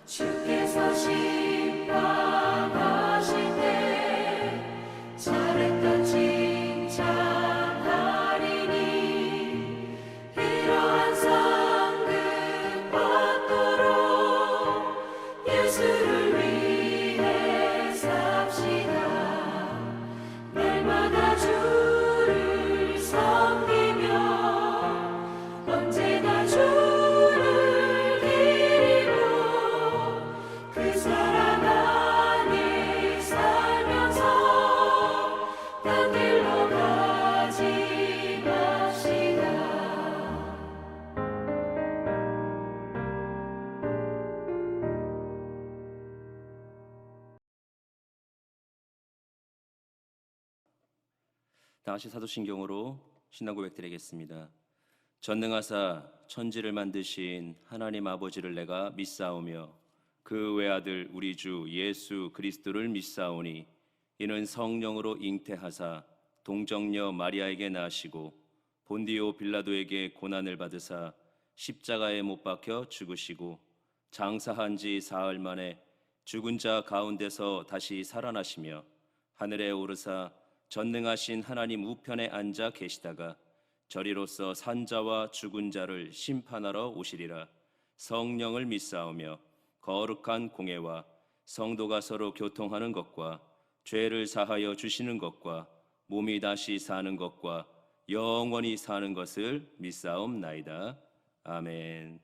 주께서 심판하실 때 잘했다 칭찬하리니 이러한 상급 받도록 예수를 위해 삽시다. 날마다 주를 섬기며 언제나 주를 기리며 그 사랑 안에 살면서 딴 길로 가지 맙시다. 다같이 사도신경으로 신앙 고백 드리겠습니다. 전능하사 천지를 만드신 하나님 아버지를 내가 믿사오며 그 외아들 우리 주 예수 그리스도를 믿사오니 이는 성령으로 잉태하사 동정녀 마리아에게 나시고 본디오 빌라도에게 고난을 받으사 십자가에 못 박혀 죽으시고 장사한 지 사흘 만에 죽은 자 가운데서 다시 살아나시며 하늘에 오르사 전능하신 하나님 우편에 앉아 계시다가 저리로서 산자와 죽은 자를 심판하러 오시리라. 성령을 믿사오며 거룩한 공회와 성도가 서로 교통하는 것과 죄를 사하여 주시는 것과 몸이 다시 사는 것과 영원히 사는 것을 믿사옵나이다. 아멘.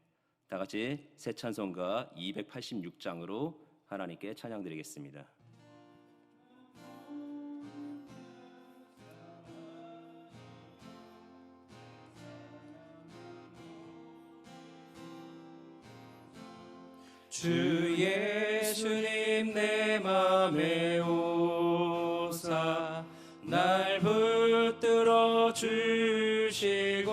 다 같이 새 찬송가 286장으로 하나님께 찬양드리겠습니다. 주 예수님 내 맘에 오사 날 붙들어 주시고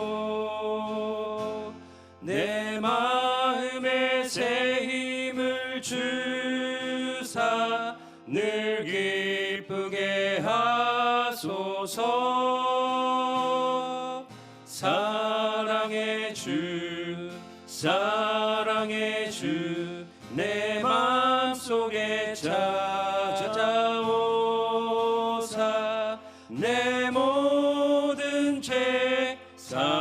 내 마음에 새 힘을 주사 늘 기쁘게 하소서. 사랑의 주 사랑의 주 내 맘속에 찾아오사 내 모든 죄 사하시고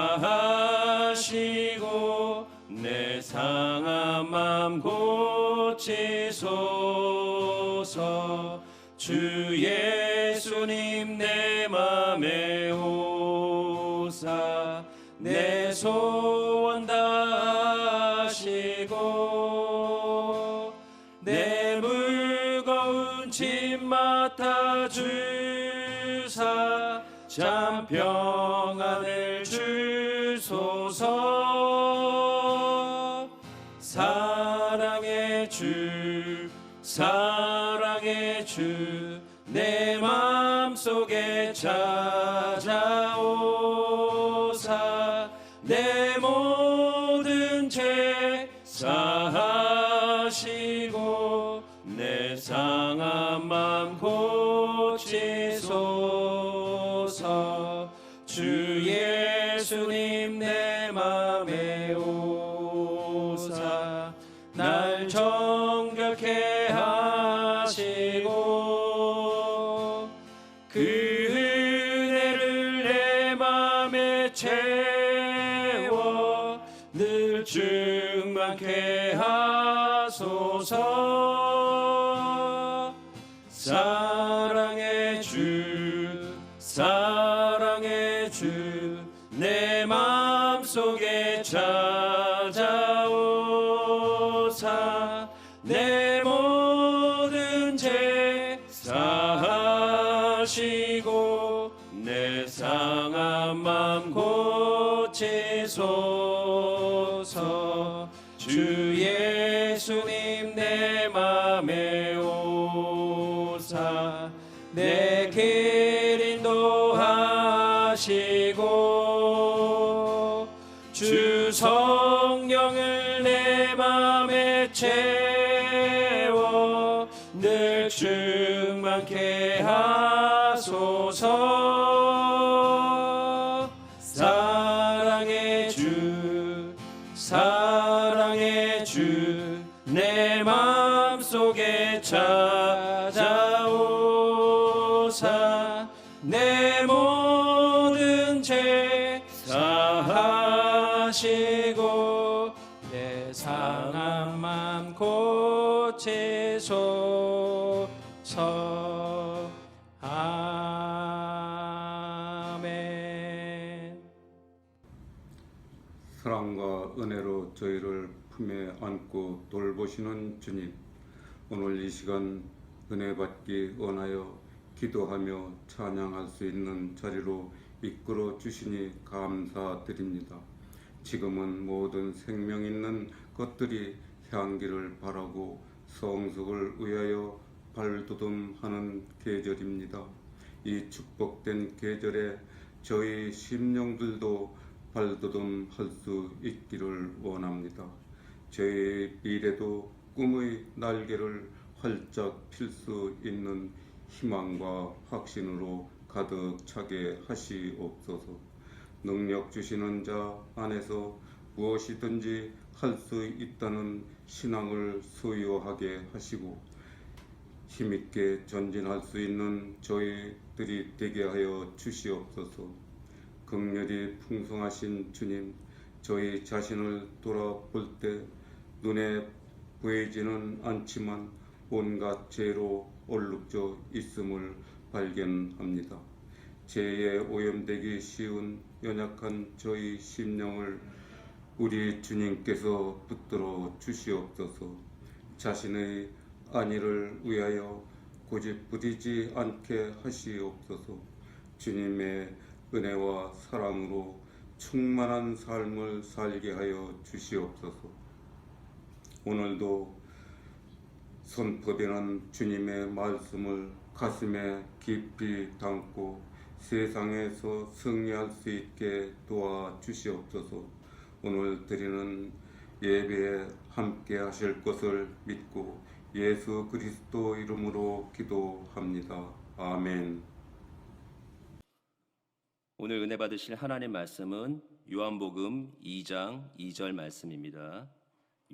내 상한 맘 고치소서. 주 예수님 내 맘에 오사 내 소원 다하시고 내 무거운 짐 맡아주사 참 평안을 주소서. 사랑의 주 사랑의 주 내 맘속에 찾아오사 내 모든 죄 사하시고 내 상한 맘 고치소서. 주 예수님 내 맘에 오사 날 정결케 하시고 그 은혜를 내 맘에 채워 늘 충만케 하소서. 사랑의 주 사랑의 주 내 맘속에 찾아오사 내 모든 죄 사하시고 내 상한 맘 고치소서. 주 예수님 내 맘에 오사 내 길 인도하시고 주 성령을 내 맘에 채워 늘 충만케 하소서. 사랑의 주 사랑의 주 내 맘 삶 속에 찾아오사 내 모든 죄 사하시고 내 상한 맘 고치소서. 아멘. 사랑과 은혜로 저희를 품에 안고 돌보시는 주님, 오늘 이 시간 은혜 받기 원하여 기도하며 찬양할 수 있는 자리로 이끌어 주시니 감사드립니다. 지금은 모든 생명 있는 것들이 향기를 바라고 성숙을 위하여 발돋움하는 계절입니다. 이 축복된 계절에 저희 심령들도 발돋움할 수 있기를 원합니다. 저희 미래도 꿈의 날개를 활짝 필 수 있는 희망과 확신으로 가득 차게 하시옵소서. 능력 주시는 자 안에서 무엇이든지 할 수 있다는 신앙을 소유하게 하시고 힘있게 전진할 수 있는 저희들이 되게 하여 주시옵소서. 긍휼이 풍성하신 주님, 저희 자신을 돌아볼 때 눈에 보이지는 않지만 온갖 죄로 얼룩져 있음을 발견합니다. 죄에 오염되기 쉬운 연약한 저희 심령을 우리 주님께서 붙들어 주시옵소서. 자신의 안위를 위하여 고집부리지 않게 하시옵소서. 주님의 은혜와 사랑으로 충만한 삶을 살게 하여 주시옵소서. 오늘도 선포되는 주님의 말씀을 가슴에 깊이 담고 세상에서 승리할 수 있게 도와주시옵소서. 오늘 드리는 예배에 함께 하실 것을 믿고 예수 그리스도 이름으로 기도합니다. 아멘. 오늘 은혜 받으실 하나님 말씀은 요한복음 2장 2절 말씀입니다.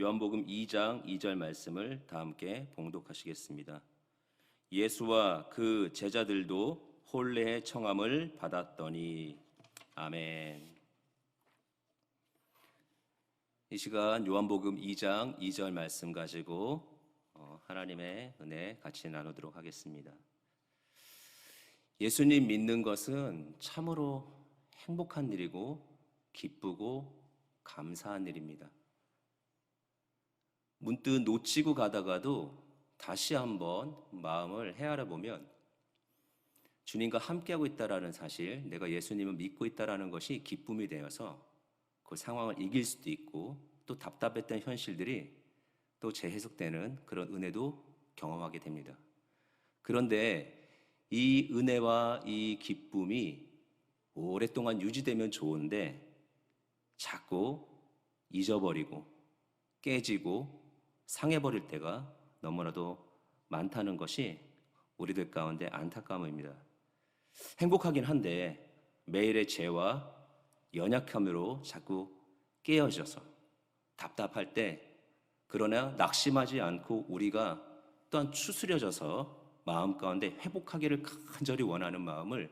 요한복음 2장 2절 말씀을 다 함께 봉독하시겠습니다. 예수와 그 제자들도 혼례의 청함을 받았더니. 아멘. 이 시간 요한복음 2장 2절 말씀 가지고 하나님의 은혜 같이 나누도록 하겠습니다. 예수님 믿는 것은 참으로 행복한 일이고 기쁘고 감사한 일입니다. 문득 놓치고 가다가도 다시 한번 마음을 헤아려 보면 주님과 함께하고 있다라는 사실, 내가 예수님을 믿고 있다라는 것이 기쁨이 되어서 그 상황을 이길 수도 있고, 또 답답했던 현실들이 또 재해석되는 그런 은혜도 경험하게 됩니다. 그런데 이 은혜와 이 기쁨이 오랫동안 유지되면 좋은데 자꾸 잊어버리고 깨지고 상해버릴 때가 너무나도 많다는 것이 우리들 가운데 안타까움입니다. 행복하긴 한데 매일의 죄와 연약함으로 자꾸 깨어져서 답답할 때, 그러나 낙심하지 않고 우리가 또한 추스려져서 마음 가운데 회복하기를 간절히 원하는 마음을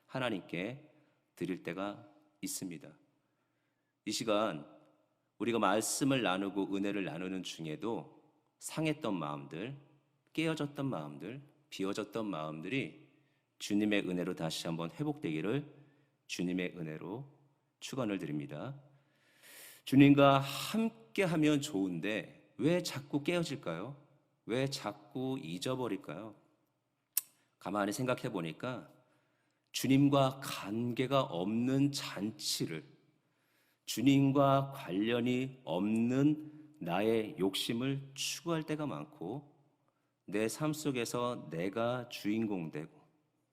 하나님께 드릴 때가 있습니다. 이 시간 우리가 말씀을 나누고 은혜를 나누는 중에도 상했던 마음들, 깨어졌던 마음들, 비워졌던 마음들이 주님의 은혜로 다시 한번 회복되기를 주님의 은혜로 축원을 드립니다. 주님과 함께하면 좋은데 왜 자꾸 깨어질까요? 왜 자꾸 잊어버릴까요? 가만히 생각해 보니까 주님과 관계가 없는 잔치를, 주님과 관련이 없는 나의 욕심을 추구할 때가 많고, 내 삶 속에서 내가 주인공 되고,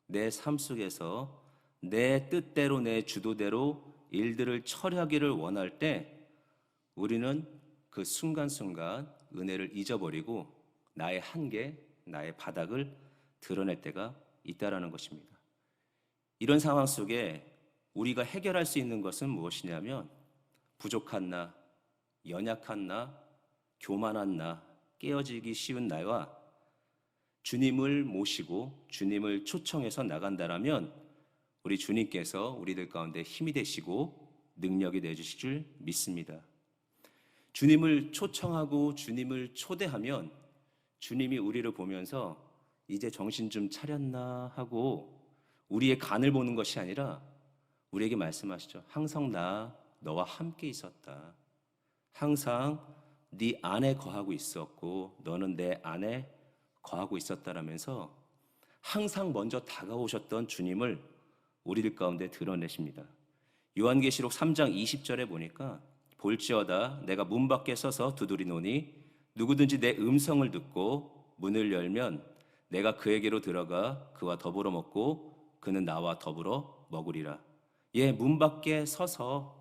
내 삶 속에서 내 뜻대로 내 주도대로 일들을 처리하기를 원할 때 우리는 그 순간순간 은혜를 잊어버리고 나의 한계, 나의 바닥을 드러낼 때가 있다라는 것입니다. 이런 상황 속에 우리가 해결할 수 있는 것은 무엇이냐면 부족한 나, 연약한 나, 교만한 나, 깨어지기 쉬운 나와 주님을 모시고 주님을 초청해서 나간다라면 우리 주님께서 우리들 가운데 힘이 되시고 능력이 되어주실 줄 믿습니다. 주님을 초청하고 주님을 초대하면 주님이 우리를 보면서 이제 정신 좀 차렸나 하고 우리의 간을 보는 것이 아니라 우리에게 말씀하시죠. 항상 나 너와 함께 있었다. 항상 네 안에 거하고 있었고 너는 내 안에 거하고 있었다라면서 항상 먼저 다가오셨던 주님을 우리들 가운데 드러내십니다. 요한계시록 3장 20절에 보니까 볼지어다 내가 문 밖에 서서 두드리노니 누구든지 내 음성을 듣고 문을 열면 내가 그에게로 들어가 그와 더불어 먹고 그는 나와 더불어 먹으리라. 예, 문 밖에 서서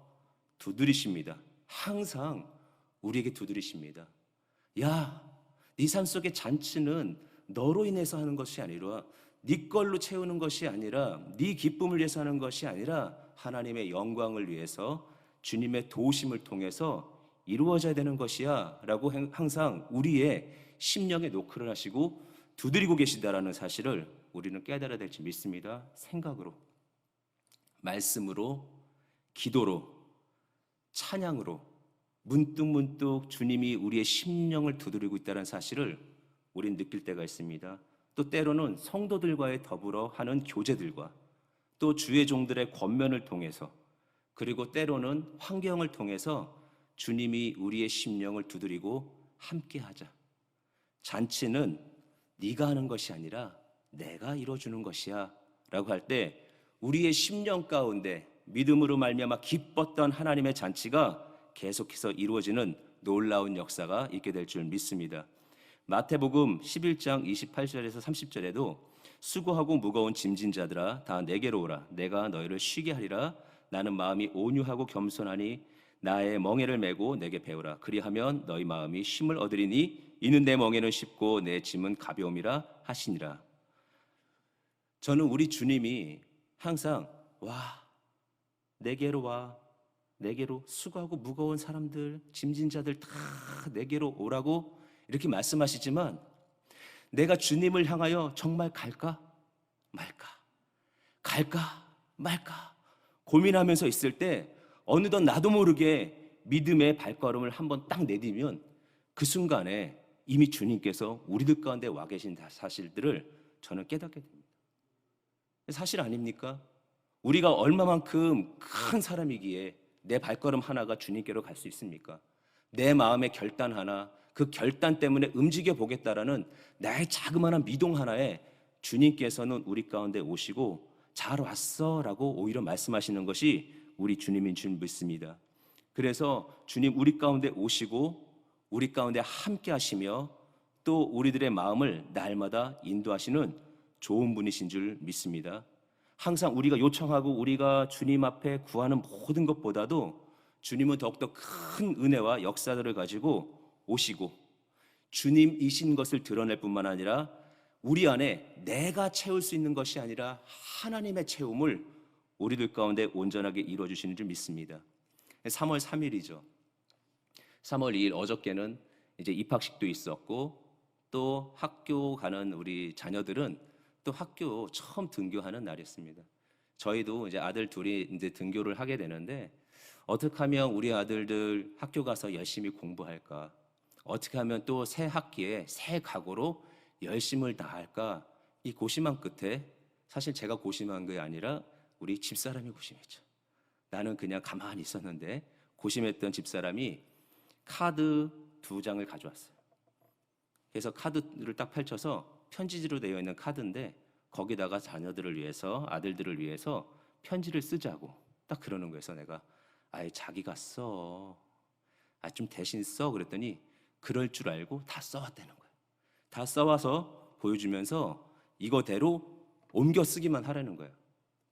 두드리십니다. 항상 우리에게 두드리십니다. 야, 네 삶 속의 잔치는 너로 인해서 하는 것이 아니라 네 걸로 채우는 것이 아니라 네 기쁨을 위해서 하는 것이 아니라 하나님의 영광을 위해서 주님의 도우심을 통해서 이루어져야 되는 것이야 라고 항상 우리의 심령에 노크를 하시고 두드리고 계시다라는 사실을 우리는 깨달아야 될지 믿습니다. 생각으로, 말씀으로, 기도로, 찬양으로 문득문득 주님이 우리의 심령을 두드리고 있다는 사실을 우리는 느낄 때가 있습니다. 또 때로는 성도들과의 더불어 하는 교제들과 또 주의 종들의 권면을 통해서 그리고 때로는 환경을 통해서 주님이 우리의 심령을 두드리고 함께하자. 잔치는 네가 하는 것이 아니라 내가 이루어주는 것이야 라고 할 때 우리의 심령 가운데 믿음으로 말미암아 기뻤던 하나님의 잔치가 계속해서 이루어지는 놀라운 역사가 있게 될 줄 믿습니다. 마태복음 11장 28절에서 30절에도 수고하고 무거운 짐진 자들아 다 내게로 오라. 내가 너희를 쉬게 하리라. 나는 마음이 온유하고 겸손하니 나의 멍에를 메고 내게 배우라. 그리하면 너희 마음이 쉼을 얻으리니 이는 내 멍에는 쉽고 내 짐은 가벼움이라 하시니라. 저는 우리 주님이 항상 와, 내게로 와, 내게로 수고하고 무거운 사람들, 짐진 자들 다 내게로 오라고 이렇게 말씀하시지만 내가 주님을 향하여 정말 갈까 말까 갈까 말까 고민하면서 있을 때 어느덧 나도 모르게 믿음의 발걸음을 한번 딱 내디면 그 순간에 이미 주님께서 우리들 가운데 와 계신 사실들을 저는 깨닫게 됩니다. 사실 아닙니까? 우리가 얼마만큼 큰 사람이기에 내 발걸음 하나가 주님께로 갈 수 있습니까? 내 마음의 결단 하나, 그 결단 때문에 움직여 보겠다라는 나의 자그마한 미동 하나에 주님께서는 우리 가운데 오시고 잘 왔어 라고 오히려 말씀하시는 것이 우리 주님인 줄 믿습니다. 그래서 주님 우리 가운데 오시고 우리 가운데 함께 하시며 또 우리들의 마음을 날마다 인도하시는 좋은 분이신 줄 믿습니다. 항상 우리가 요청하고 우리가 주님 앞에 구하는 모든 것보다도 주님은 더욱더 큰 은혜와 역사들을 가지고 오시고 주님이신 것을 드러낼 뿐만 아니라 우리 안에 내가 채울 수 있는 것이 아니라 하나님의 채움을 우리들 가운데 온전하게 이루어주시는 줄 믿습니다. 3월 3일이죠. 3월 2일 어저께는 이제 입학식도 있었고 또 학교 가는 우리 자녀들은 또 학교 처음 등교하는 날이었습니다. 저희도 이제 아들 둘이 이제 등교를 하게 되는데 어떻게 하면 우리 아들들 학교 가서 열심히 공부할까? 어떻게 하면 또 새 학기에 새 각오로 열심을 다할까? 이 고심한 끝에 사실 제가 고심한 게 아니라 우리 집사람이 고심했죠. 나는 그냥 가만히 있었는데 고심했던 집사람이 카드 2장을 가져왔어요. 그래서 카드를 딱 펼쳐서 편지지로 되어 있는 카드인데 거기다가 자녀들을 위해서 아들들을 위해서 편지를 쓰자고 딱 그러는 거예요. 그래서 내가 아예 자기가 써. 좀 대신 써 그랬더니 그럴 줄 알고 다 써왔다는 거예요. 다 써와서 보여주면서 이거대로 옮겨 쓰기만 하라는 거예요.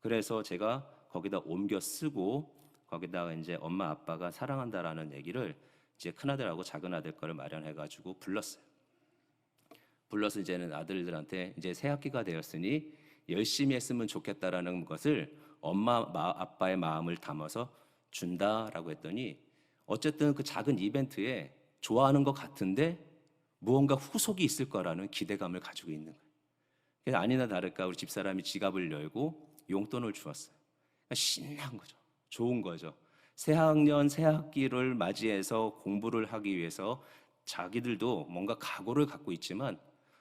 그래서 제가 거기다 옮겨 쓰고 거기다가 이제 엄마 아빠가 사랑한다라는 얘기를 이제 큰아들하고 작은아들 거를 마련해가지고 불렀어요. 불러서 이제는 아들들한테 이제 새 학기가 되었으니 열심히 했으면 좋겠다라는 것을 엄마 아빠의 마음을 담아서 준다라고 했더니 어쨌든 그 작은 이벤트에 좋아하는 것 같은데 무언가 후속이 있을 거라는 기대감을 가지고 있는 거예요. 그래서 아니나 다를까 우리 집사람이 지갑을 열고 용돈을 주었어요. 그러니까 신난 거죠. 좋은 거죠. 새 학년, 새 학기를 맞이해서 공부를 하기 위해서 자기들도 뭔가 각오를 갖고 있지만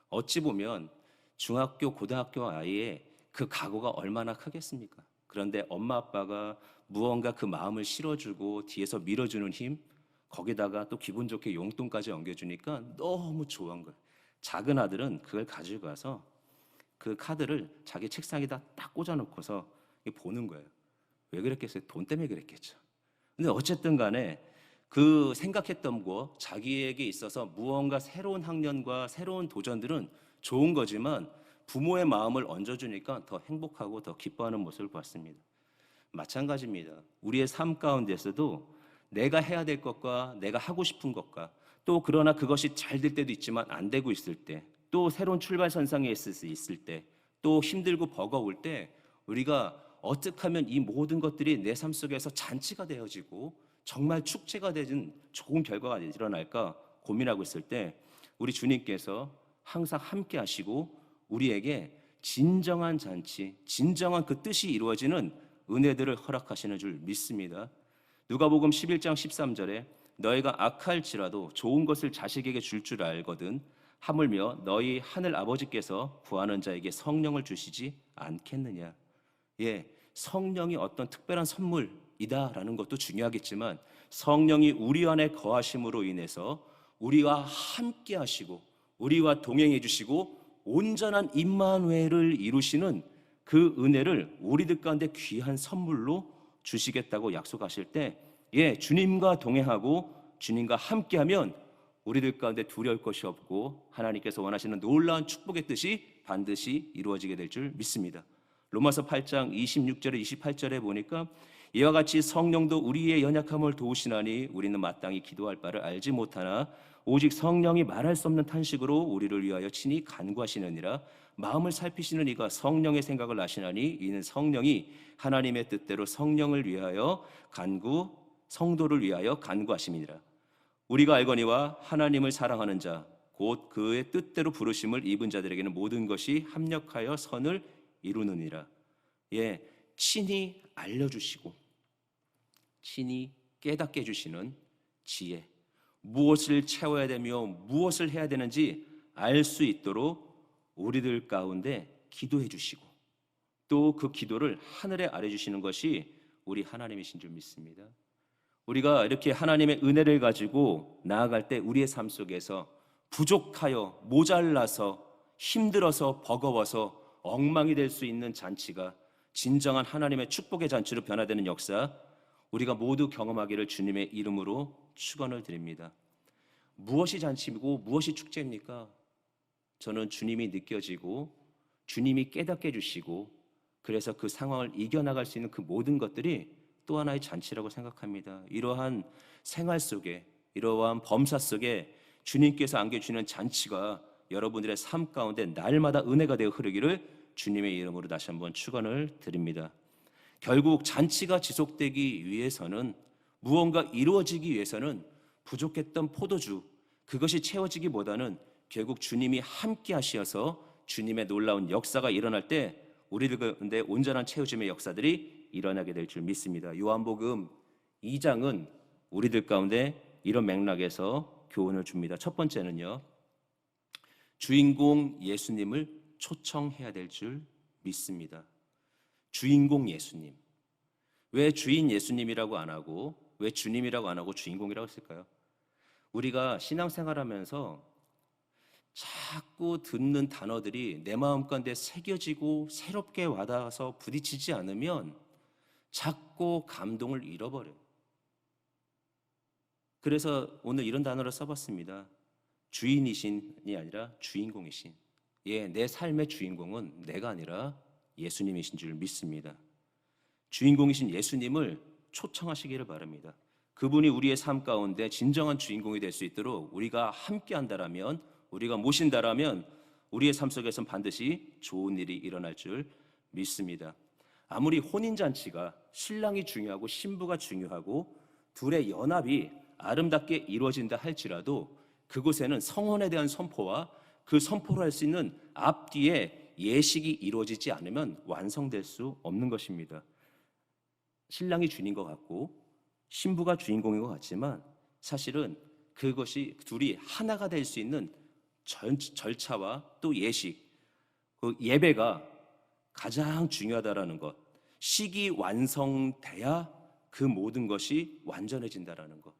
어찌 보면 중학교, 고등학교 아이의 그 각오가 얼마나 크겠습니까? 그런데 엄마 아빠가 무언가 그 마음을 실어주고 뒤에서 밀어주는 힘, 거기다가 또 기분 좋게 용돈까지 엉겨주니까 너무 좋은 거예요. 작은 아들은 그걸 가지고 가서 그 카드를 자기 책상에다 딱 꽂아놓고서 보는 거예요. 왜 그랬겠어요? 돈 때문에 그랬겠죠. 근데 어쨌든 간에 그 생각했던 거, 자기에게 있어서 무언가 새로운 학년과 새로운 도전들은 좋은 거지만 부모의 마음을 얹어주니까 더 행복하고 더 기뻐하는 모습을 봤습니다. 마찬가지입니다. 우리의 삶 가운데서도 내가 해야 될 것과 내가 하고 싶은 것과 또 그러나 그것이 잘 될 때도 있지만 안 되고 있을 때, 또 새로운 출발선상에 있을 때, 또 힘들고 버거울 때 우리가 어떻게 하면 이 모든 것들이 내 삶 속에서 잔치가 되어지고 정말 축제가 되는 좋은 결과가 일어날까 고민하고 있을 때 우리 주님께서 항상 함께 하시고 우리에게 진정한 잔치, 진정한 그 뜻이 이루어지는 은혜들을 허락하시는 줄 믿습니다. 누가복음 11장 13절에 너희가 악할지라도 좋은 것을 자식에게 줄 줄 알거든 하물며 너희 하늘 아버지께서 구하는 자에게 성령을 주시지 않겠느냐. 예, 성령이 어떤 특별한 선물이다라는 것도 중요하겠지만 성령이 우리 안에 거하심으로 인해서 우리와 함께 하시고 우리와 동행해 주시고 온전한 임마누엘을 이루시는 그 은혜를 우리들 가운데 귀한 선물로 주시겠다고 약속하실 때, 예, 주님과 동행하고 주님과 함께하면 우리들 가운데 두려울 것이 없고 하나님께서 원하시는 놀라운 축복의 뜻이 반드시 이루어지게 될 줄 믿습니다. 로마서 8장 26절에 28절에 보니까 이와 같이 성령도 우리의 연약함을 도우시나니 우리는 마땅히 기도할 바를 알지 못하나 오직 성령이 말할 수 없는 탄식으로 우리를 위하여 친히 간구하시느니라. 마음을 살피시는 이가 성령의 생각을 아시나니 이는 성령이 하나님의 뜻대로 성령을 위하여 성도를 위하여 간구하심이니라. 우리가 알거니와 하나님을 사랑하는 자 곧 그의 뜻대로 부르심을 입은 자들에게는 모든 것이 합력하여 선을 이루느니라. 예, 친히 알려주시고 친히 깨닫게 해주시는 지혜, 무엇을 채워야 되며 무엇을 해야 되는지 알 수 있도록 우리들 가운데 기도해 주시고 또 그 기도를 하늘에 아래 주시는 것이 우리 하나님이신 줄 믿습니다. 우리가 이렇게 하나님의 은혜를 가지고 나아갈 때 우리의 삶 속에서 부족하여 모자라서 힘들어서 버거워서 엉망이 될 수 있는 잔치가 진정한 하나님의 축복의 잔치로 변화되는 역사 우리가 모두 경험하기를 주님의 이름으로 축원을 드립니다. 무엇이 잔치이고 무엇이 축제입니까? 저는 주님이 느껴지고 주님이 깨닫게 해주시고 그래서 그 상황을 이겨나갈 수 있는 그 모든 것들이 또 하나의 잔치라고 생각합니다. 이러한 생활 속에 이러한 범사 속에 주님께서 안겨주시는 잔치가 여러분들의 삶 가운데 날마다 은혜가 되어 흐르기를 주님의 이름으로 다시 한번 축원을 드립니다. 결국 잔치가 지속되기 위해서는 무언가 이루어지기 위해서는 부족했던 포도주 그것이 채워지기보다는 결국 주님이 함께 하셔서 주님의 놀라운 역사가 일어날 때 우리들 가운데 온전한 채워짐의 역사들이 일어나게 될 줄 믿습니다. 요한복음 2장은 우리들 가운데 이런 맥락에서 교훈을 줍니다. 첫 번째는요, 주인공 예수님을 초청해야 될 줄 믿습니다. 주인공 예수님. 왜 주인 예수님이라고 안 하고 왜 주님이라고 안 하고 주인공이라고 했을까요? 우리가 신앙생활하면서 자꾸 듣는 단어들이 내 마음 가운데 새겨지고 새롭게 와닿아서 부딪히지 않으면 자꾸 감동을 잃어버려요. 그래서 오늘 이런 단어를 써봤습니다. 주인이신이 아니라 주인공이신. 예, 내 삶의 주인공은 내가 아니라 예수님이신 줄 믿습니다. 주인공이신 예수님을 초청하시기를 바랍니다. 그분이 우리의 삶 가운데 진정한 주인공이 될 수 있도록 우리가 함께 한다라면, 우리가 모신다라면 우리의 삶 속에서는 반드시 좋은 일이 일어날 줄 믿습니다. 아무리 혼인잔치가 신랑이 중요하고 신부가 중요하고 둘의 연합이 아름답게 이루어진다 할지라도 그곳에는 성혼에 대한 선포와 그 선포를 할 수 있는 앞뒤에 예식이 이루어지지 않으면 완성될 수 없는 것입니다. 신랑이 주인인 것 같고 신부가 주인공인 것 같지만 사실은 그것이 둘이 하나가 될 수 있는 절차와 또 예식, 그 예배가 가장 중요하다라는 것. 식이 완성돼야 그 모든 것이 완전해진다라는 것.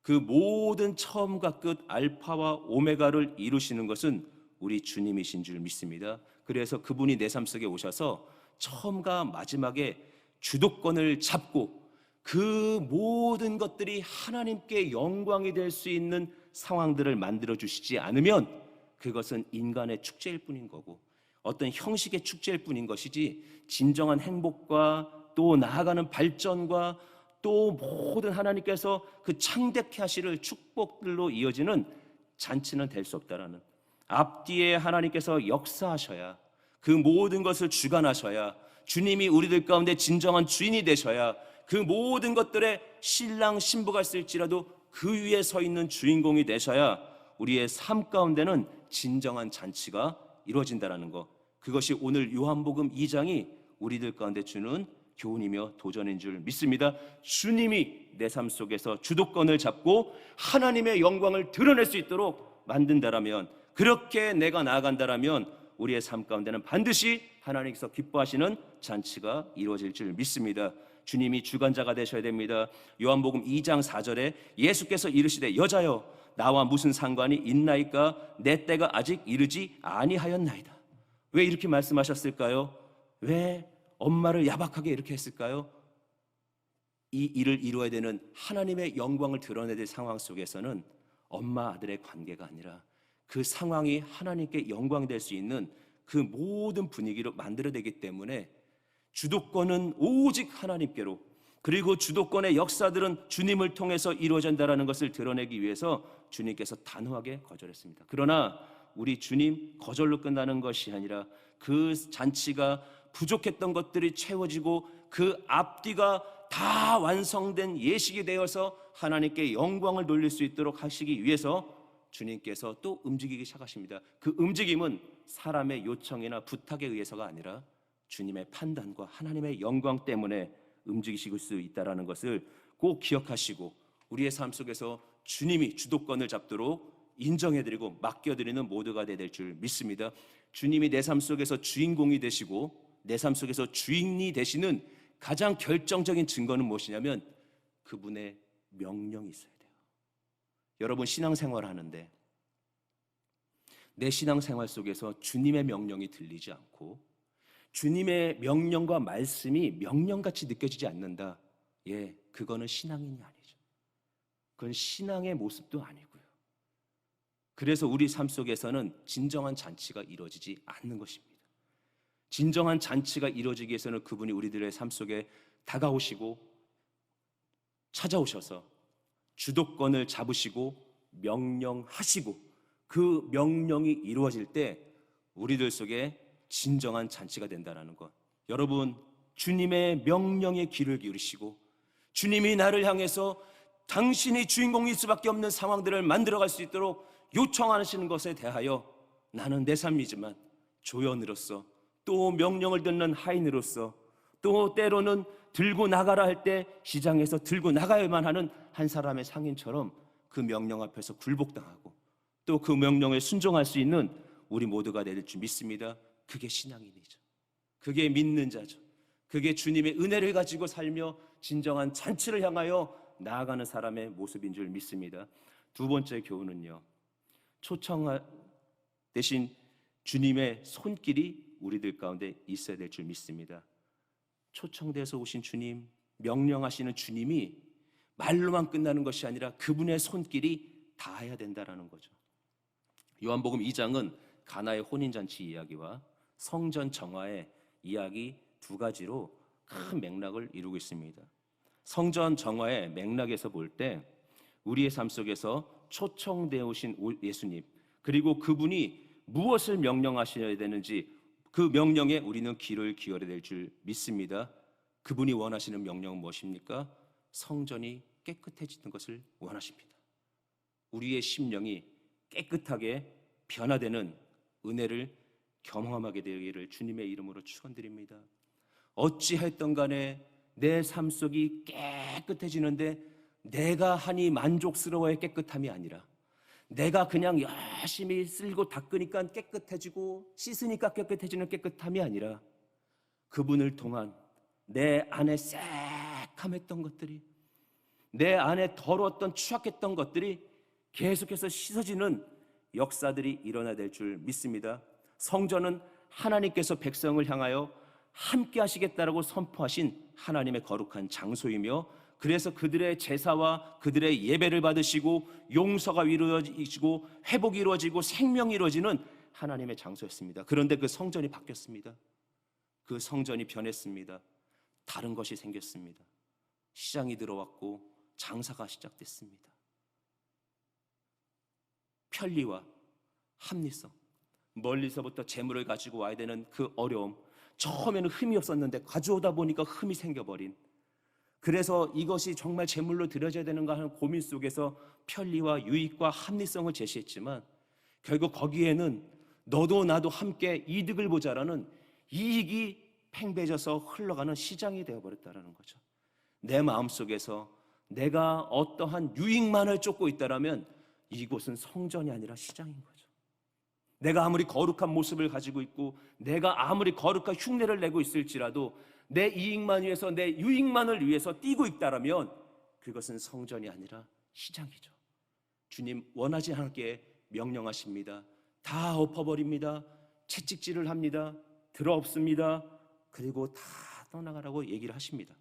그 모든 처음과 끝 알파와 오메가를 이루시는 것은 우리 주님이신 줄 믿습니다. 그래서 그분이 내 삶 속에 오셔서 처음과 마지막에 주도권을 잡고 그 모든 것들이 하나님께 영광이 될 수 있는 상황들을 만들어 주시지 않으면 그것은 인간의 축제일 뿐인 거고 어떤 형식의 축제일 뿐인 것이지 진정한 행복과 또 나아가는 발전과 또 모든 하나님께서 그 창대케 하시를 축복들로 이어지는 잔치는 될 수 없다라는, 앞뒤에 하나님께서 역사하셔야, 그 모든 것을 주관하셔야, 주님이 우리들 가운데 진정한 주인이 되셔야, 그 모든 것들의 신랑 신부가 있을지라도 그 위에 서 있는 주인공이 되셔야 우리의 삶 가운데는 진정한 잔치가 이루어진다는 것. 그것이 오늘 요한복음 2장이 우리들 가운데 주는 교훈이며 도전인 줄 믿습니다. 주님이 내 삶 속에서 주도권을 잡고 하나님의 영광을 드러낼 수 있도록 만든다라면, 그렇게 내가 나아간다라면 우리의 삶 가운데는 반드시 하나님께서 기뻐하시는 잔치가 이루어질 줄 믿습니다. 주님이 주관자가 되셔야 됩니다. 요한복음 2장 4절에 예수께서 이르시되 여자여 나와 무슨 상관이 있나이까? 내 때가 아직 이르지 아니하였나이다. 왜 이렇게 말씀하셨을까요? 왜 엄마를 야박하게 이렇게 했을까요? 이 일을 이루어야 되는 하나님의 영광을 드러내야 될 상황 속에서는 엄마 아들의 관계가 아니라 그 상황이 하나님께 영광될 수 있는 그 모든 분위기로 만들어내기 때문에 주도권은 오직 하나님께로, 그리고 주도권의 역사들은 주님을 통해서 이루어진다는 것을 드러내기 위해서 주님께서 단호하게 거절했습니다. 그러나 우리 주님 거절로 끝나는 것이 아니라 그 잔치가 부족했던 것들이 채워지고 그 앞뒤가 다 완성된 예식이 되어서 하나님께 영광을 돌릴 수 있도록 하시기 위해서 주님께서 또 움직이기 시작하십니다. 그 움직임은 사람의 요청이나 부탁에 의해서가 아니라 주님의 판단과 하나님의 영광 때문에 움직이실 수 있다는 것을 꼭 기억하시고 우리의 삶 속에서 주님이 주도권을 잡도록 인정해드리고 맡겨드리는 모두가 될 줄 믿습니다. 주님이 내 삶 속에서 주인공이 되시고 내 삶 속에서 주인이 되시는 가장 결정적인 증거는 무엇이냐면 그분의 명령이 있어야 돼요. 여러분 신앙생활 하는데 내 신앙생활 속에서 주님의 명령이 들리지 않고 주님의 명령과 말씀이 명령같이 느껴지지 않는다. 그거는 신앙인이 아니죠. 그건 신앙의 모습도 아니고요. 그래서 우리 삶 속에서는 진정한 잔치가 이루어지지 않는 것입니다. 진정한 잔치가 이루어지기 위해서는 그분이 우리들의 삶 속에 다가오시고 찾아오셔서 주도권을 잡으시고 명령하시고 그 명령이 이루어질 때 우리들 속에 진정한 잔치가 된다는 것. 여러분 주님의 명령에 귀를 기울이시고 주님이 나를 향해서 당신이 주인공일 수밖에 없는 상황들을 만들어갈 수 있도록 요청하시는 것에 대하여 나는 내 삶이지만 조연으로서 또 명령을 듣는 하인으로서 또 때로는 들고 나가라 할 때 시장에서 들고 나가야만 하는 한 사람의 상인처럼 그 명령 앞에서 굴복당하고 또 그 명령에 순종할 수 있는 우리 모두가 될 줄 믿습니다. 그게 신앙인이죠. 그게 믿는 자죠. 그게 주님의 은혜를 가지고 살며 진정한 잔치를 향하여 나아가는 사람의 모습인 줄 믿습니다. 두 번째 교훈은요, 초청 대신 주님의 손길이 우리들 가운데 있어야 될 줄 믿습니다. 초청돼서 오신 주님, 명령하시는 주님이 말로만 끝나는 것이 아니라 그분의 손길이 닿아야 된다는 거죠. 요한복음 2장은 가나의 혼인잔치 이야기와 성전 정화의 이야기 두 가지로 큰 맥락을 이루고 있습니다. 성전 정화의 맥락에서 볼 때 우리의 삶 속에서 초청되어 오신 예수님, 그리고 그분이 무엇을 명령하셔야 되는지 그 명령에 우리는 귀를 기울여야 될 줄 믿습니다. 그분이 원하시는 명령은 무엇입니까? 성전이 깨끗해지는 것을 원하십니다. 우리의 심령이 깨끗하게 변화되는 은혜를 경험하게 되기를 주님의 이름으로 축원드립니다. 어찌했던 간에 내 삶 속이 깨끗해지는데 내가 하니 만족스러워의 깨끗함이 아니라 내가 그냥 열심히 쓸고 닦으니까 깨끗해지고 씻으니까 깨끗해지는 깨끗함이 아니라 그분을 통한 내 안에 새카맸던 것들이, 내 안에 더러웠던 추악했던 것들이 계속해서 씻어지는 역사들이 일어나야 될 줄 믿습니다. 성전은 하나님께서 백성을 향하여 함께 하시겠다라고 선포하신 하나님의 거룩한 장소이며, 그래서 그들의 제사와 그들의 예배를 받으시고 용서가 이루어지고 회복이 이루어지고 생명이 이루어지는 하나님의 장소였습니다. 그런데 그 성전이 바뀌었습니다. 그 성전이 변했습니다. 다른 것이 생겼습니다. 시장이 들어왔고 장사가 시작됐습니다. 편리와 합리성, 멀리서부터 재물을 가지고 와야 되는 그 어려움, 처음에는 흠이 없었는데 가져오다 보니까 흠이 생겨버린, 그래서 이것이 정말 제물로 드려져야 되는가 하는 고민 속에서 편리와 유익과 합리성을 제시했지만 결국 거기에는 너도 나도 함께 이득을 보자라는 이익이 팽배져서 흘러가는 시장이 되어버렸다는 거죠. 내 마음속에서 내가 어떠한 유익만을 쫓고 있다면 이곳은 성전이 아니라 시장인 거죠. 내가 아무리 거룩한 모습을 가지고 있고 내가 아무리 거룩한 흉내를 내고 있을지라도 내 이익만 위해서, 내 유익만을 위해서 뛰고 있다면 그것은 성전이 아니라 시장이죠. 주님 원하지 않게 명령하십니다. 다 엎어버립니다. 채찍질을 합니다. 들어엎습니다. 그리고 다 떠나가라고 얘기를 하십니다.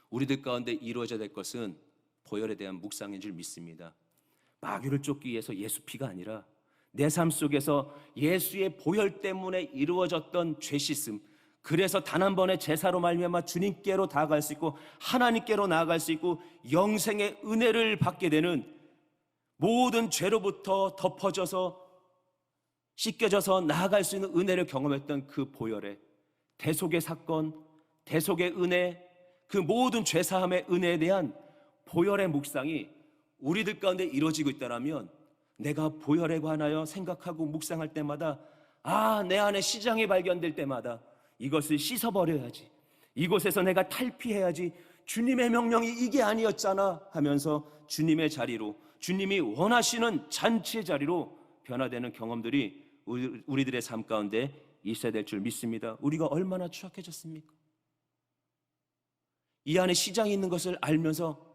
우리들 가운데 이루어져야 될 것은 보혈에 대한 묵상인 줄 믿습니다. 마귀를 쫓기 위해서 예수 피가 아니라 내 삶 속에서 예수의 보혈 때문에 이루어졌던 죄 씻음, 그래서 단 한 번의 제사로 말미암아 주님께로 다가갈 수 있고 하나님께로 나아갈 수 있고 영생의 은혜를 받게 되는, 모든 죄로부터 덮어져서 씻겨져서 나아갈 수 있는 은혜를 경험했던 그 보혈의 대속의 사건, 대속의 은혜, 그 모든 죄사함의 은혜에 대한 보혈의 묵상이 우리들 가운데 이루어지고 있다면 내가 보혈에 관하여 생각하고 묵상할 때마다 내 안에 시장이 발견될 때마다 이것을 씻어버려야지, 이곳에서 내가 탈피해야지, 주님의 명령이 이게 아니었잖아 하면서 주님의 자리로, 주님이 원하시는 잔치의 자리로 변화되는 경험들이 우리들의 삶 가운데 있어야 될 줄 믿습니다. 우리가 얼마나 추악해졌습니까? 이 안에 시장이 있는 것을 알면서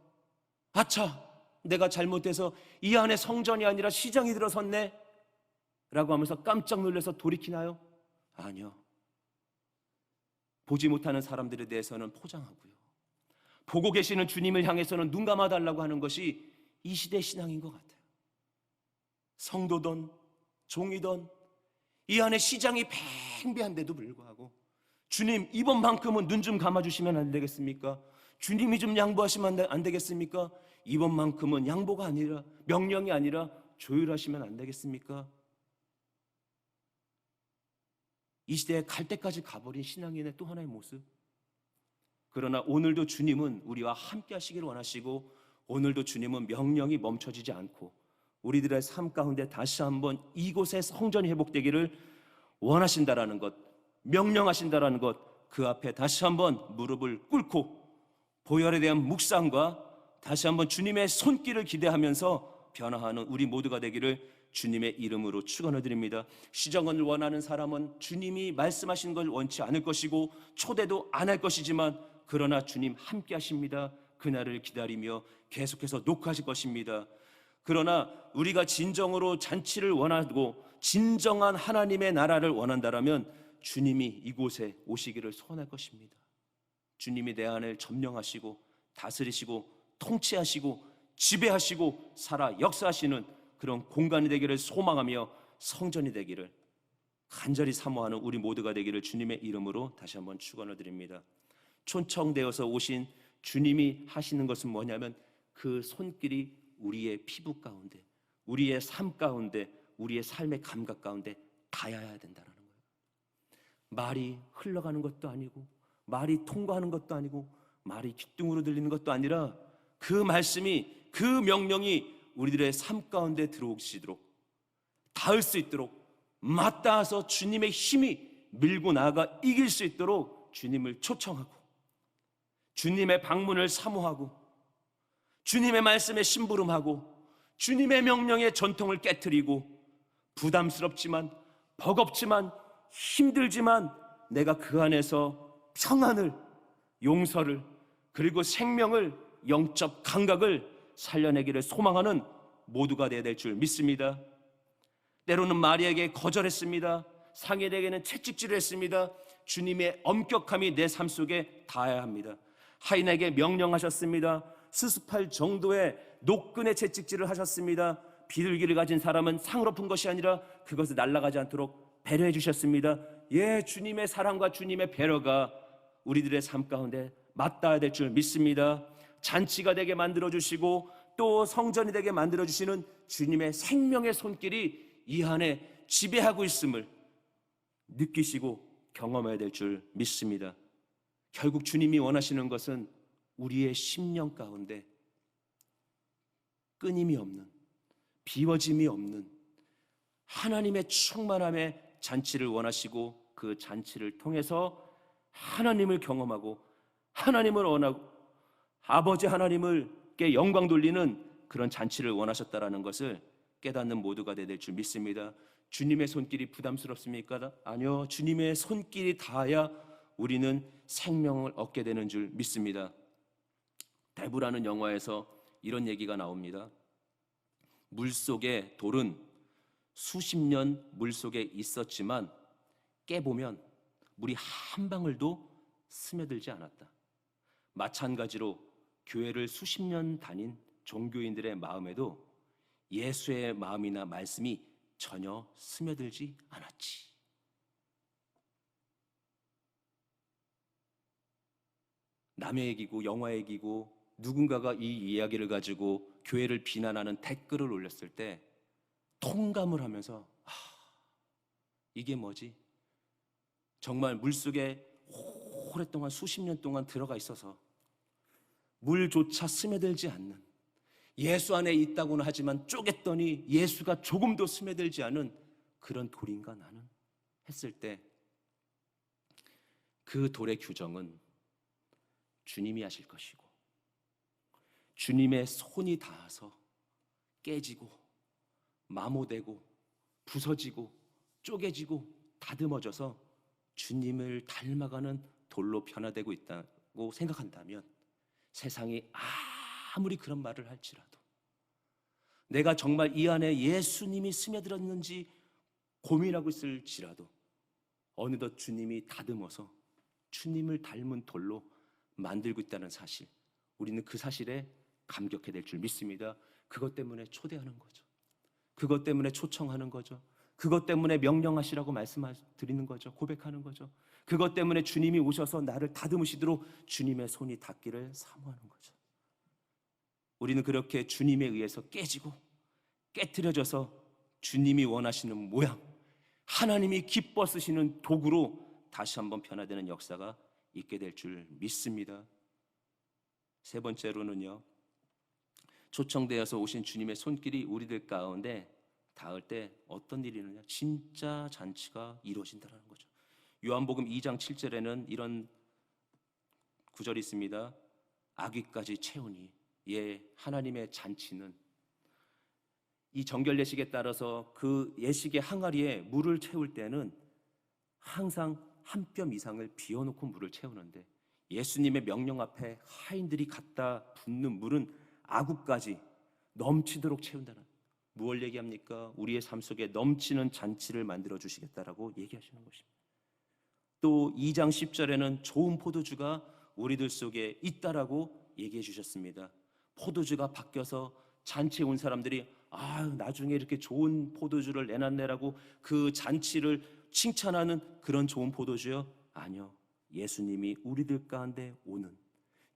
아차, 내가 잘못해서 이 안에 성전이 아니라 시장이 들어섰네 라고 하면서 깜짝 놀라서 돌이키나요? 아니요. 보지 못하는 사람들에 대해서는 포장하고요, 보고 계시는 주님을 향해서는 눈 감아달라고 하는 것이 이 시대의 신앙인 것 같아요. 성도든 종이든 이 안에 시장이 팽배한데도 불구하고 주님 이번만큼은 눈 좀 감아주시면 안 되겠습니까? 주님이 좀 양보하시면 안 되겠습니까? 이번만큼은 양보가 아니라, 명령이 아니라 조율하시면 안 되겠습니까? 이 시대에 갈 때까지 가버린 신앙인의 또 하나의 모습. 그러나 오늘도 주님은 우리와 함께 하시기를 원하시고, 오늘도 주님은 명령이 멈춰지지 않고 우리들의 삶 가운데 다시 한번 이곳에 성전이 회복되기를 원하신다라는 것, 명령하신다라는 것, 그 앞에 다시 한번 무릎을 꿇고 보혈에 대한 묵상과 다시 한번 주님의 손길을 기대하면서 변화하는 우리 모두가 되기를 주님의 이름으로 축원을 드립니다. 시정을 원하는 사람은 주님이 말씀하신 걸 원치 않을 것이고 초대도 안 할 것이지만, 그러나 주님 함께 하십니다. 그날을 기다리며 계속해서 녹화하실 것입니다. 그러나 우리가 진정으로 잔치를 원하고 진정한 하나님의 나라를 원한다라면 주님이 이곳에 오시기를 소원할 것입니다. 주님이 내 안을 점령하시고 다스리시고 통치하시고 지배하시고 살아 역사하시는 그런 공간이 되기를 소망하며 성전이 되기를 간절히 사모하는 우리 모두가 되기를 주님의 이름으로 다시 한번 축원을 드립니다. 초청되어서 오신 주님이 하시는 것은 뭐냐면 그 손길이 우리의 피부 가운데, 우리의 삶 가운데, 우리의 삶의 감각 가운데 닿아야 된다는 거예요. 말이 흘러가는 것도 아니고 말이 통과하는 것도 아니고 말이 귓등으로 들리는 것도 아니라 그 말씀이, 그 명령이 우리들의 삶 가운데 들어오시도록, 닿을 수 있도록, 맞닿아서 주님의 힘이 밀고 나아가 이길 수 있도록 주님을 초청하고, 주님의 방문을 사모하고, 주님의 말씀에 심부름하고, 주님의 명령에 전통을 깨트리고, 부담스럽지만, 버겁지만, 힘들지만 내가 그 안에서 평안을, 용서를, 그리고 생명을, 영적 감각을 살려내기를 소망하는 모두가 되어야 될 줄 믿습니다. 때로는 마리아에게 거절했습니다. 상인에게는 채찍질을 했습니다. 주님의 엄격함이 내 삶 속에 닿아야 합니다. 하인에게 명령하셨습니다. 수습할 정도의 노끈의 채찍질을 하셨습니다. 비둘기를 가진 사람은 상으로 푼 것이 아니라 그것을 날아가지 않도록 배려해 주셨습니다. 예, 주님의 사랑과 주님의 배려가 우리들의 삶 가운데 맞닿아야 될 줄 믿습니다. 잔치가 되게 만들어주시고 또 성전이 되게 만들어주시는 주님의 생명의 손길이 이 안에 지배하고 있음을 느끼시고 경험해야 될 줄 믿습니다. 결국 주님이 원하시는 것은 우리의 심령 가운데 끊임이 없는, 비워짐이 없는 하나님의 충만함의 잔치를 원하시고, 그 잔치를 통해서 하나님을 경험하고 하나님을 원하고 아버지 하나님께 영광 돌리는 그런 잔치를 원하셨다라는 것을 깨닫는 모두가 되야 될 줄 믿습니다. 주님의 손길이 부담스럽습니까? 아니요, 주님의 손길이 닿아야 우리는 생명을 얻게 되는 줄 믿습니다. 대부라는 영화에서 이런 얘기가 나옵니다. 물속의 돌은 수십 년 물속에 있었지만 깨보면 물이 한 방울도 스며들지 않았다. 마찬가지로 교회를 수십 년 다닌 종교인들의 마음에도 예수의 마음이나 말씀이 전혀 스며들지 않았지. 남의 얘기고 영화 얘기고 누군가가 이 이야기를 가지고 교회를 비난하는 댓글을 올렸을 때 통감을 하면서 이게 뭐지? 정말 물속에 오랫동안 수십 년 동안 들어가 있어서 물조차 스며들지 않는, 예수 안에 있다고는 하지만 쪼갰더니 예수가 조금도 스며들지 않은 그런 돌인가 나는? 했을 때 그 돌의 규정은 주님이 하실 것이고, 주님의 손이 닿아서 깨지고 마모되고 부서지고 쪼개지고 다듬어져서 주님을 닮아가는 돌로 변화되고 있다고 생각한다면, 세상이 아무리 그런 말을 할지라도, 내가 정말 이 안에 예수님이 스며들었는지 고민하고 있을지라도 어느덧 주님이 다듬어서 주님을 닮은 돌로 만들고 있다는 사실, 우리는 그 사실에 감격해야 될 줄 믿습니다. 그것 때문에 초대하는 거죠. 그것 때문에 초청하는 거죠. 그것 때문에 명령하시라고 말씀드리는 거죠. 고백하는 거죠. 그것 때문에 주님이 오셔서 나를 다듬으시도록 주님의 손이 닿기를 사모하는 거죠. 우리는 그렇게 주님에 의해서 깨지고 깨트려져서 주님이 원하시는 모양, 하나님이 기뻐 쓰시는 도구로 다시 한번 변화되는 역사가 있게 될 줄 믿습니다. 세 번째로는요, 초청되어서 오신 주님의 손길이 우리들 가운데 닿을 때 어떤 일이 있느냐? 진짜 잔치가 이루어진다는 거죠. 요한복음 2장 7절에는 이런 구절이 있습니다. 아귀까지 채우니, 예, 하나님의 잔치는 이 정결 예식에 따라서 그 예식의 항아리에 물을 채울 때는 항상 한 뼘 이상을 비워놓고 물을 채우는데, 예수님의 명령 앞에 하인들이 갖다 붓는 물은 아구까지 넘치도록 채운다는, 무엇을 얘기합니까? 우리의 삶 속에 넘치는 잔치를 만들어 주시겠다라고 얘기하시는 것입니다. 또 2장 10절에는 좋은 포도주가 우리들 속에 있다라고 얘기해 주셨습니다. 포도주가 바뀌어서 잔치에 온 사람들이 나중에 이렇게 좋은 포도주를 내놨네라고 그 잔치를 칭찬하는 그런 좋은 포도주요? 아니요, 예수님이 우리들 가운데 오는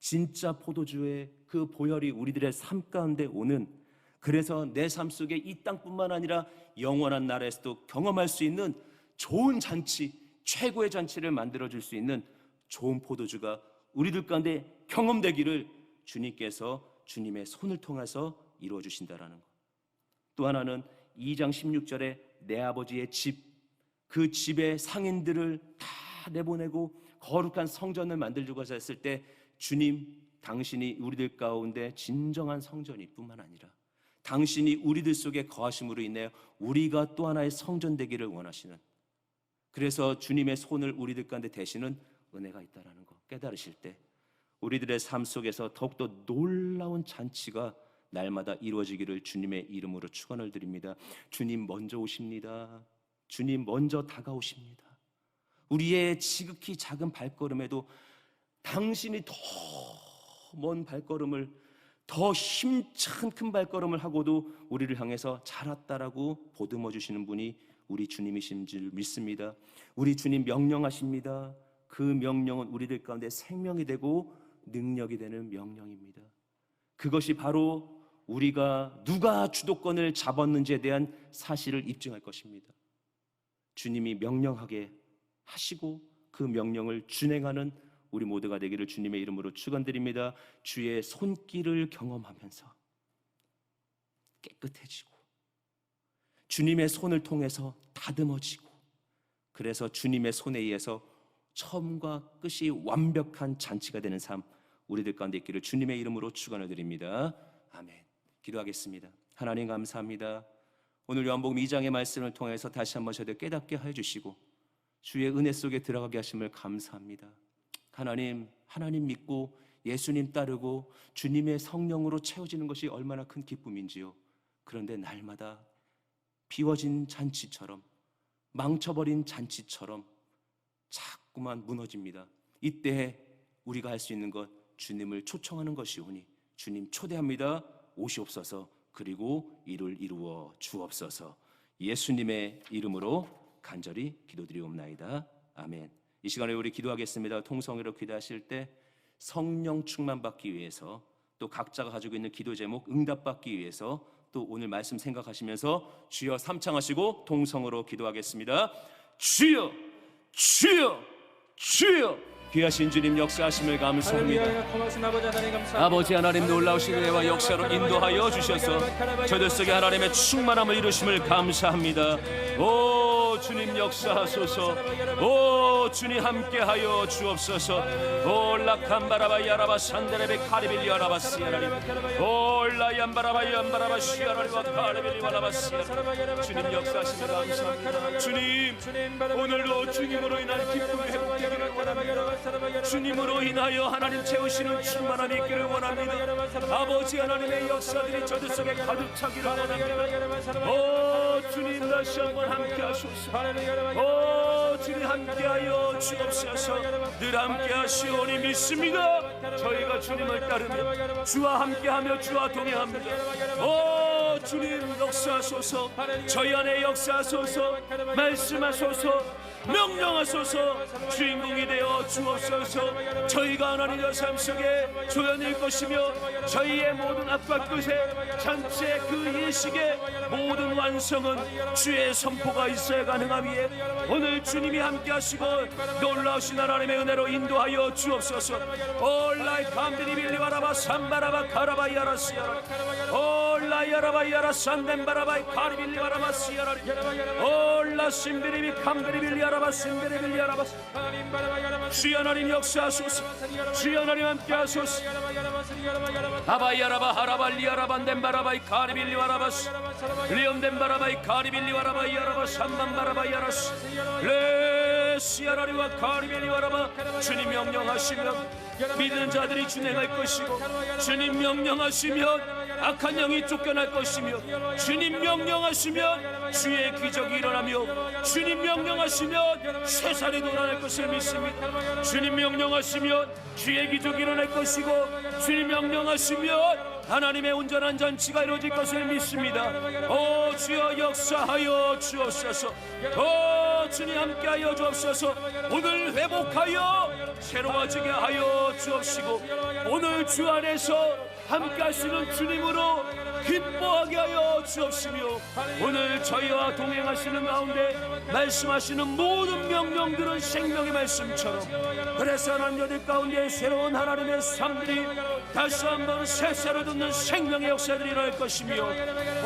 진짜 포도주의 그 보혈이 우리들의 삶 가운데 오는, 그래서 내 삶 속에 이 땅뿐만 아니라 영원한 나라에서도 경험할 수 있는 좋은 잔치, 최고의 잔치를 만들어줄 수 있는 좋은 포도주가 우리들 가운데 경험되기를 주님께서 주님의 손을 통해서 이루어 주신다라는 것. 또 하나는 2장 16절에 내 아버지의 집, 그 집의 상인들을 다 내보내고 거룩한 성전을 만들려고 했을 때 주님, 당신이 우리들 가운데 진정한 성전이 뿐만 아니라 당신이 우리들 속에 거하심으로 인해 우리가 또 하나의 성전 되기를 원하시는, 그래서 주님의 손을 우리들 가운데 대시는 은혜가 있다는 거 깨달으실 때 우리들의 삶 속에서 더욱더 놀라운 잔치가 날마다 이루어지기를 주님의 이름으로 축원을 드립니다. 주님 먼저 오십니다. 주님 먼저 다가오십니다. 우리의 지극히 작은 발걸음에도 당신이 더 먼 발걸음을, 더 힘찬 큰 발걸음을 하고도 우리를 향해서 잘 왔다라고 보듬어 주시는 분이 우리 주님이신 줄 믿습니다. 우리 주님 명령하십니다. 그 명령은 우리들 가운데 생명이 되고 능력이 되는 명령입니다. 그것이 바로 우리가 누가 주도권을 잡았는지에 대한 사실을 입증할 것입니다. 주님이 명령하게 하시고 그 명령을 준행하는 우리 모두가 되기를 주님의 이름으로 축원드립니다. 주의 손길을 경험하면서 깨끗해지고 주님의 손을 통해서 다듬어지고, 그래서 주님의 손에 의해서 처음과 끝이 완벽한 잔치가 되는 삶 우리들 가운데 있기를 주님의 이름으로 축원을 드립니다. 아멘. 기도하겠습니다. 하나님 감사합니다. 오늘 요한복음 2장의 말씀을 통해서 다시 한번 저희들 깨닫게 해주시고 주의 은혜 속에 들어가게 하심을 감사합니다. 하나님 믿고 예수님 따르고 주님의 성령으로 채워지는 것이 얼마나 큰 기쁨인지요. 그런데 날마다 비워진 잔치처럼, 망쳐버린 잔치처럼 자꾸만 무너집니다. 이때 우리가 할 수 있는 것, 주님을 초청하는 것이오니 주님 초대합니다. 오시옵소서. 그리고 이를 이루어 주옵소서. 예수님의 이름으로 간절히 기도드리옵나이다. 아멘. 이 시간에 우리 기도하겠습니다. 통성으로 기도하실 때 성령 충만받기 위해서, 또 각자가 가지고 있는 기도 제목 응답받기 위해서, 또 오늘 말씀 생각하시면서 주여 삼창하시고 통성으로 기도하겠습니다. 주여, 주여, 주여. 귀하신 주님 역사하심을 감사합니다. 아버지 하나님 놀라우신 은혜와 역사로 인도하여 주셔서 저들 속에 하나님의 충만함을 이루심을 감사합니다. 오 주님 역사하소서. 오 주님 함께하여 주옵소서. 오 라캄바라바 야라바 산데레베 카리빌리 야라바 시야라리 오 라얀바라바 얀바라바 시야라리와 카리빌리 와라바 시야라리 주님 역사하심을 감사합니다. 주님 오늘도 주님으로 인한 기쁨이 회복되기를 원합니다. 주님으로 인하여 하나님 채우시는 충만함이 있기를 원합니다. 아버지 하나님의 역사들이 저들 속에 가득 차기를 원합니다. 오 주님 다시 한번 함께 하소서. 오 주님 함께하여 주옵소서. 늘 함께 하시오니 믿습니다. 저희가 주님을 따르며 주와 함께하며 주와 동행합니다. 오 주님 역사하소서. 저희 안에 역사하소서. 말씀하소서. 명령하소서. 주인공이 되어 주옵소서. 저희가 하나님의 삶 속에 조연일 것이며 저희의 모든 앞과 끝에 잔치의 그 일식의 모든 완성은 주의 선포가 있어야 가능하기에 오늘 주님이 함께 하시고 놀라우신 하나님의 은혜로 인도하여 주옵소서. 올라이 감들이 빌리바라바 산바라바 카라바이아라 시아라 올라이아라바이아라 산덴바라바이 카리빌리바라바 시아라 올라 심비리비 감들이 빌리아라바 심비리 빌리아라바 주여 하나님 역사하소서. 주여 하나님 함께 하소서. 아바이아라바 하라발리아라바 덴바라바이 카리빌리와라바스 리엄덴바라바이 카리빌리와라바이아라바 산반바라바이아라스 레시아라리와 카리빌리와라바 주님 명령하시면 믿는 자들이 준행할 것이고 주님 명령하시면 악한 영이 쫓겨날 것이며 주님 명령하시면 주의 기적이 일어나며 주님 명령하시면 쇠살이 돌아날 것을 믿습니다. 주님 명령하시면 주의 기적이 일어날 것이고 주님 명령하시면 하나님의 온전한 잔치가 이루어질 것을 믿습니다. 오 주여 역사하여 주옵소서. 오 주님 함께하여 주옵소서. 오늘 회복하여 새로워지게 하여 주옵시고 오늘 주 안에서 함께하시는 주님으로 기뻐하게 하여 주옵시며 오늘 저희와 동행하시는 가운데 말씀하시는 모든 명령들은 생명의 말씀처럼 그래서 하나님들 가운데 새로운 하나님의 삶들이 다시 한번 새새로 듣는 생명의 역사들이 일어날 것이며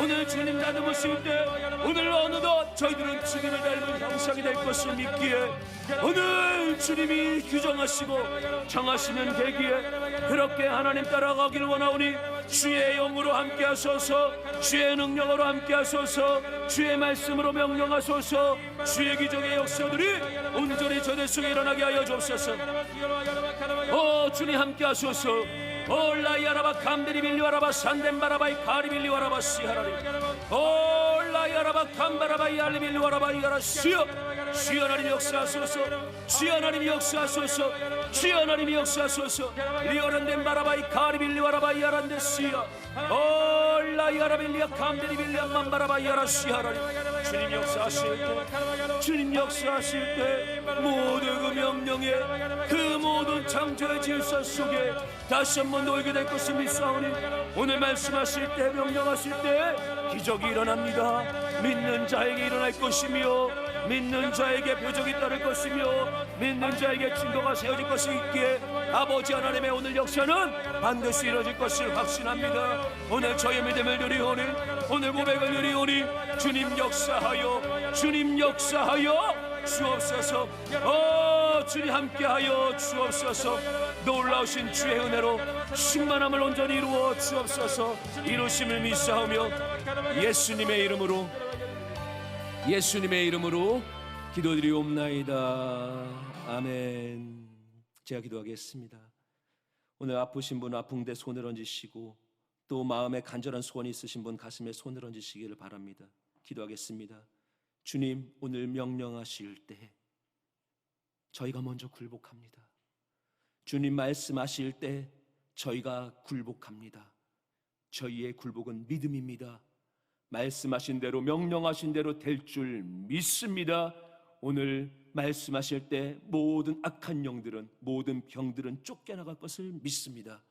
오늘 주님 다듬으실 때 오늘 어느덧 저희들은 주님을 닮은 형상이 될 것을 믿기에 오늘 주님이 규정하시고 정하시면 되기에 그렇게 하나님 따라가기를 원하오니 주의 영으로 함께 하소서 주의 능력으로 함께 하소서 주의 말씀으로 명령하소서 주의 기적의 역사들이 온전히 저들 속에 일어나게 하여 주옵소서. 주님 함께 하소서. 라이아라바 감데리 빌리와라바 산덴바라바이 가리빌리와라바 시하라리 라이아라바 감바라바이 알리빌리와라바 이하라 주여 주여 하나님 역사하소서 주여 하나님 역사하소서 주여 하나님 역사하소서 리오란덴바라바이 가리빌리와라바 이하란데 시야 라이아라빌리아 감데리 빌리아 만바라바 이하라 시하라리 주님 역사하실 때 주님 역사하실 때 모든 그 명령에 그 모든 창조의 질서 속에 다시 한번 놓이게 될 것을 믿사오니 오늘 말씀하실 때 명령하실 때 기적이 일어납니다. 믿는 자에게 일어날 것이며 믿는 자에게 표적이 따를 것이며 믿는 자에게 증거가 세워질 것이 있기에 아버지 하나님의 오늘 역사는 반드시 이루어질 것을 확신합니다. 오늘 저의 믿음을 누리오니 오늘 고백을 누리오니 주님 역사하여 주님 역사하여 주옵소서. 주님 함께하여 주옵소서. 놀라우신 주의 은혜로 충만함을 온전히 이루어 주옵소서. 이루심을 믿사오며 예수님의 이름으로 기도드리옵나이다. 아멘. 제가 기도하겠습니다. 오늘 아프신 분 아픈데 손을 얹으시고 또 마음에 간절한 소원이 있으신 분 가슴에 손을 얹으시기를 바랍니다. 기도하겠습니다. 주님, 오늘 명령하실 때 저희가 먼저 굴복합니다. 주님 말씀하실 때 저희가 굴복합니다. 저희의 굴복은 믿음입니다. 말씀하신 대로 명령하신 대로 될 줄 믿습니다. 오늘 말씀하실 때 모든 악한 영들은 모든 병들은 쫓겨나갈 것을 믿습니다.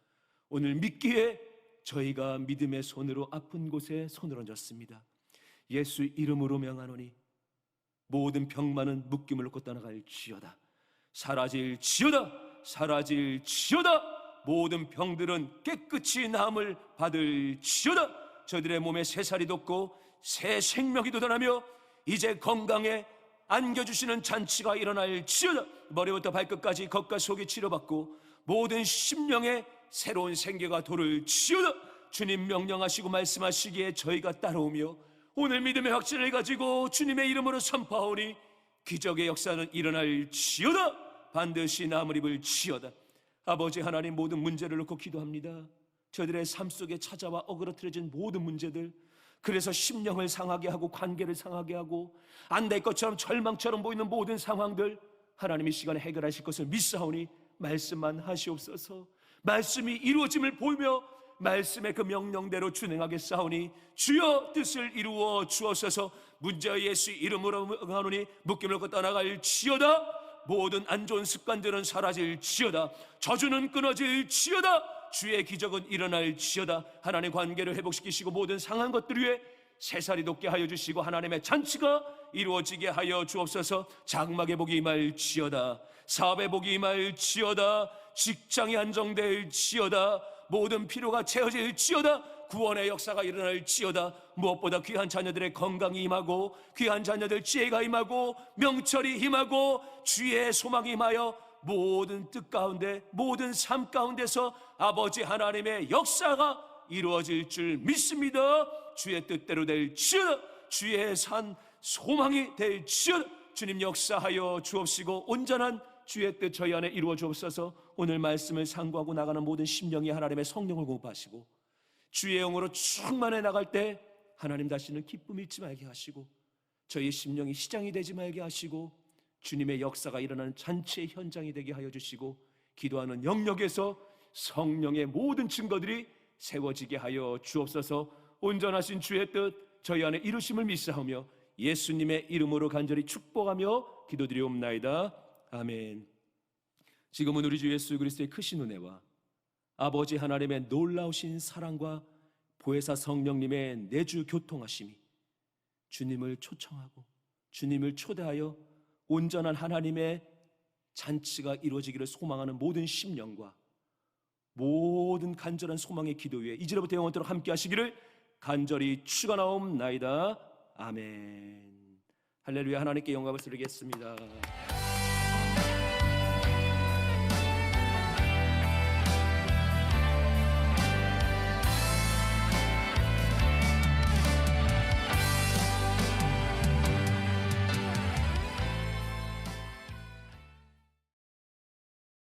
오늘 믿기에 저희가 믿음의 손으로 아픈 곳에 손을 얹었습니다. 예수 이름으로 명하노니 모든 병만은 묶임을 놓고 떠나갈지어다. 사라질지어다. 사라질지어다. 모든 병들은 깨끗이 나음을 받을지어다. 저들의 몸에 새살이 돋고 새 생명이 돋아나며 이제 건강에 안겨주시는 잔치가 일어날지어다. 머리부터 발끝까지 겉과 속이 치료받고 모든 심령에 새로운 생계가 도를지어다. 주님 명령하시고 말씀하시기에 저희가 따라오며 오늘 믿음의 확신을 가지고 주님의 이름으로 선포하오니 기적의 역사는 일어날지어다. 반드시 나음을 입을지어다. 아버지 하나님, 모든 문제를 놓고 기도합니다. 저들의 삶 속에 찾아와 어그러뜨려진 모든 문제들, 그래서 심령을 상하게 하고 관계를 상하게 하고 안 될 것처럼 절망처럼 보이는 모든 상황들 하나님이 시간에 해결하실 것을 믿사오니 말씀만 하시옵소서. 말씀이 이루어짐을 보이며 말씀의 그 명령대로 준행하겠사오니 주여 뜻을 이루어 주옵소서. 문제의 예수 이름으로 하노니 묶임을 놓고 떠나갈지어다. 모든 안 좋은 습관들은 사라질지어다. 저주는 끊어질지어다. 주의 기적은 일어날지어다. 하나님 관계를 회복시키시고 모든 상한 것들 위에 새살이 돋게 하여 주시고 하나님의 잔치가 이루어지게 하여 주옵소서. 장막의 복이 임할지어다. 사업의 복이 임할지어다. 직장이 안정될지어다. 모든 필요가 채워질지어다. 구원의 역사가 일어날지어다. 무엇보다 귀한 자녀들의 건강이 임하고 귀한 자녀들 지혜가 임하고 명철이 임하고 주의 소망이 임하여 모든 뜻 가운데 모든 삶 가운데서 아버지 하나님의 역사가 이루어질 줄 믿습니다. 주의 뜻대로 될지어다. 주의 산 소망이 될지어다. 주님 역사하여 주옵시고 온전한 주의 뜻 저희 안에 이루어 주옵소서. 오늘 말씀을 상고하고 나가는 모든 심령이 하나님의 성령을 공급하시고 주의 영으로 충만해 나갈 때 하나님 다시는 기쁨이 잊지 말게 하시고 저희 심령이 시장이 되지 말게 하시고 주님의 역사가 일어나는 잔치의 현장이 되게 하여 주시고 기도하는 영역에서 성령의 모든 증거들이 세워지게 하여 주옵소서. 온전하신 주의 뜻 저희 안에 이루심을 믿사오며 예수님의 이름으로 간절히 축복하며 기도드리옵나이다. 아멘. 지금은 우리 주 예수 그리스도의 크신 은혜와 아버지 하나님의 놀라우신 사랑과 보혜사 성령님의 내주 교통하심이 주님을 초청하고 주님을 초대하여 온전한 하나님의 잔치가 이루어지기를 소망하는 모든 심령과 모든 간절한 소망의 기도 위에 이제부터 영원토록 함께 하시기를 간절히 축원하옵나이다. 아멘. 할렐루야. 하나님께 영광을 드리겠습니다.